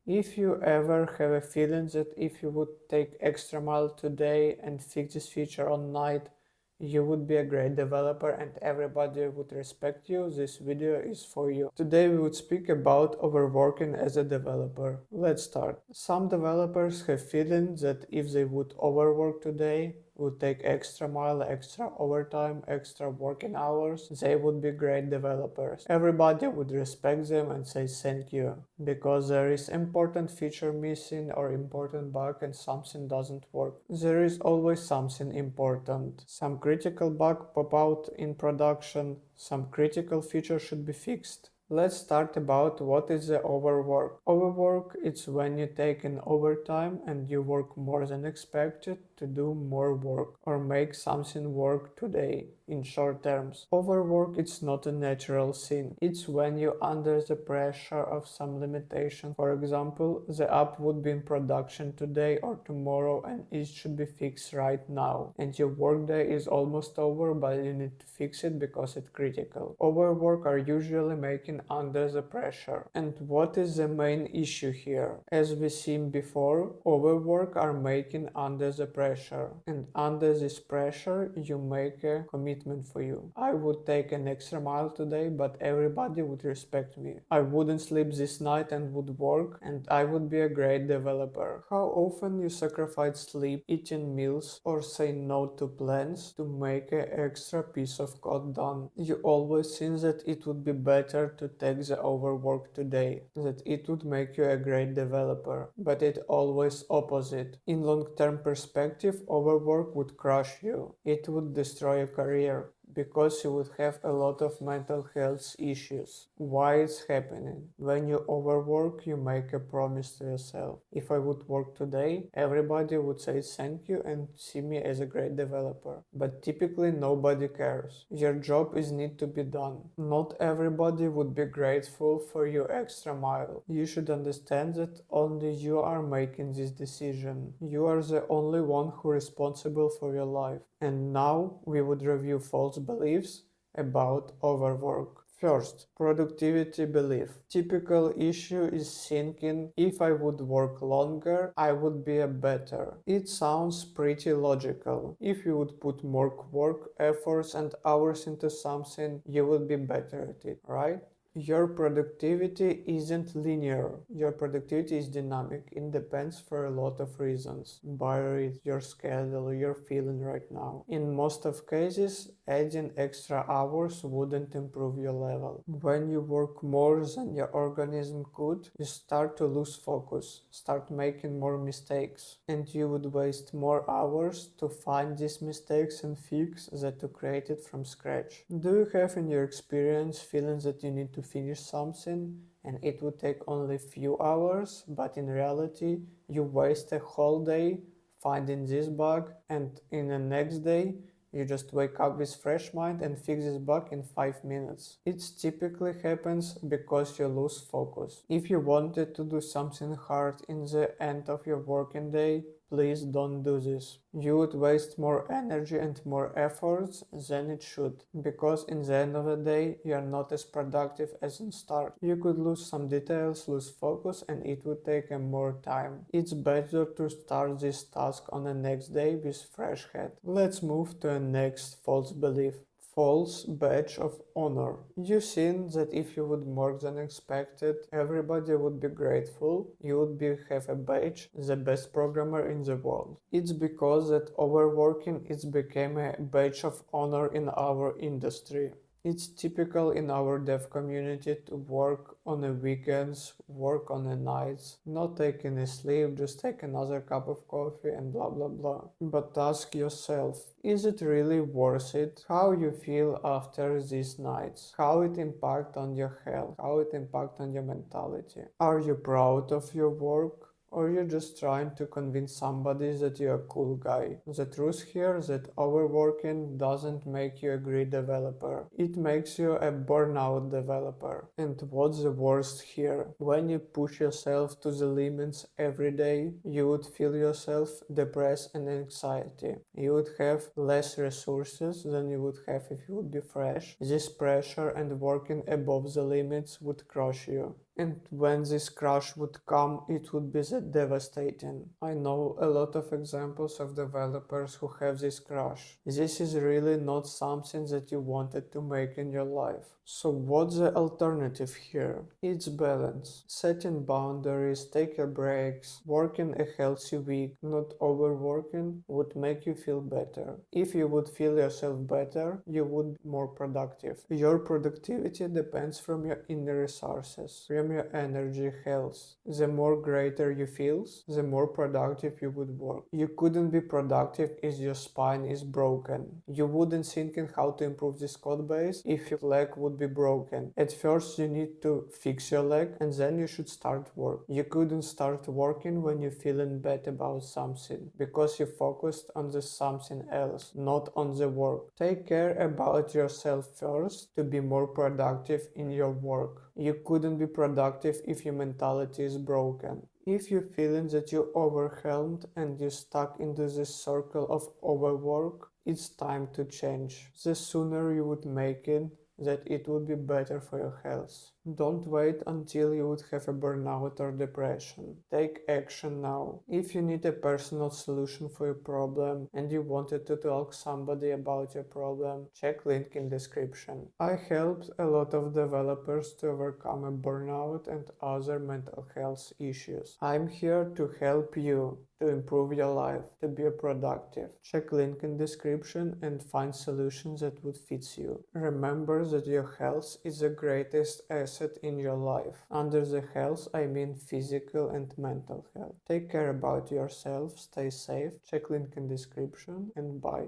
If you ever have a feeling that if you would take extra mile today and fix this feature on night, you would be a great developer and everybody would respect you, this video is for you. Today we would speak about overworking as a developer. Let's start. Some developers have feeling that if they would overwork today, would take extra mile, extra overtime, extra working hours, they would be great developers. Everybody would respect them and say thank you. Because there is important feature missing or important bug and something doesn't work. There is always something important. Some critical bug pop out in production, some critical feature should be fixed. Let's start about what is the overwork. Overwork is when you take an overtime and you work more than expected to do more work or make something work today in short terms. Overwork is not a natural thing. It's when you're under the pressure of some limitation. For example, the app would be in production today or tomorrow and it should be fixed right now. And your workday is almost over but you need to fix it because it's critical. Overwork are usually making under the pressure. And what is the main issue here? As we seen before, overwork are making under the pressure. And under this pressure, you make a commitment for you. I would take an extra mile today, but everybody would respect me. I wouldn't sleep this night and would work, and I would be a great developer. How often you sacrifice sleep, eating meals, or say no to plans to make an extra piece of code done? You always think that it would be better to take the overwork today, that it would make you a great developer, but it always opposite. In long-term perspective, overwork would crush you. It would destroy your career because you would have a lot of mental health issues. Why it's happening? When you overwork, you make a promise to yourself. If I would work today, everybody would say thank you and see me as a great developer. But typically nobody cares. Your job is need to be done. Not everybody would be grateful for your extra mile. You should understand that only you are making this decision. You are the only one who is responsible for your life. And now we would review false beliefs about overwork. First, productivity belief. Typical issue is thinking if I would work longer, I would be a better. It sounds pretty logical. If you would put more work, efforts and hours into something, you would be better at it, right? Your productivity isn't linear. Your productivity is dynamic. It depends for a lot of reasons. Biorhythm, your schedule, your feeling right now. In most of cases, adding extra hours wouldn't improve your level. When you work more than your organism could, you start to lose focus, start making more mistakes, and you would waste more hours to find these mistakes and fix that to create it from scratch. Do you have in your experience feelings that you need to finish something and it would take only few hours, but in reality you waste a whole day finding this bug and in the next day you just wake up with fresh mind and fix this bug in 5 minutes. It typically happens because you lose focus. If you wanted to do something hard in the end of your working day, please don't do this. You would waste more energy and more efforts than it should, because in the end of the day you are not as productive as in start. You could lose some details, lose focus, and it would take more time. It's better to start this task on the next day with fresh head. Let's move to the next false belief. False badge of honor. You think that if you would more than expected, everybody would be grateful, you would have a badge, the best programmer in the world. It's because that overworking is became a badge of honor in our industry. It's typical in our dev community to work on the weekends, work on the nights, not taking a sleep, just take another cup of coffee and blah blah blah. But ask yourself, is it really worth it? How you feel after these nights? How it impact on your health? How it impact on your mentality? Are you proud of your work? Or you're just trying to convince somebody that you're a cool guy. The truth here is that overworking doesn't make you a great developer. It makes you a burnout developer. And what's the worst here? When you push yourself to the limits every day, you would feel yourself depressed and anxiety. You would have less resources than you would have if you would be fresh. This pressure and working above the limits would crush you. And when this crash would come, it would be that devastating. I know a lot of examples of developers who have this crash. This is really not something that you wanted to make in your life. So what's the alternative here? It's balance. Setting boundaries, taking breaks, working a healthy week, not overworking, would make you feel better. If you would feel yourself better, you would be more productive. Your productivity depends from your inner resources, from your energy, health. The more greater you feel, the more productive you would work. You couldn't be productive if your spine is broken. You wouldn't think in how to improve this code base if your leg would be broken. At first you need to fix your leg and then you should start work. You couldn't start working when you're feeling bad about something because you focused on the something else, not on the work. Take care about yourself first to be more productive in your work. You couldn't be productive if your mentality is broken. If you're feeling that you're overwhelmed and you're stuck into this circle of overwork, it's time to change. The sooner you would make it, that it would be better for your health. Don't wait until you would have a burnout or depression. Take action now. If you need a personal solution for your problem and you wanted to talk somebody about your problem, check link in description. I helped a lot of developers to overcome a burnout and other mental health issues. I'm here to help you to improve your life, to be productive. Check link in description and find solutions that would fit you. Remember that your health is the greatest asset in your life. Under the health, I mean physical and mental health. Take care about yourself, stay safe, check link in description, and bye.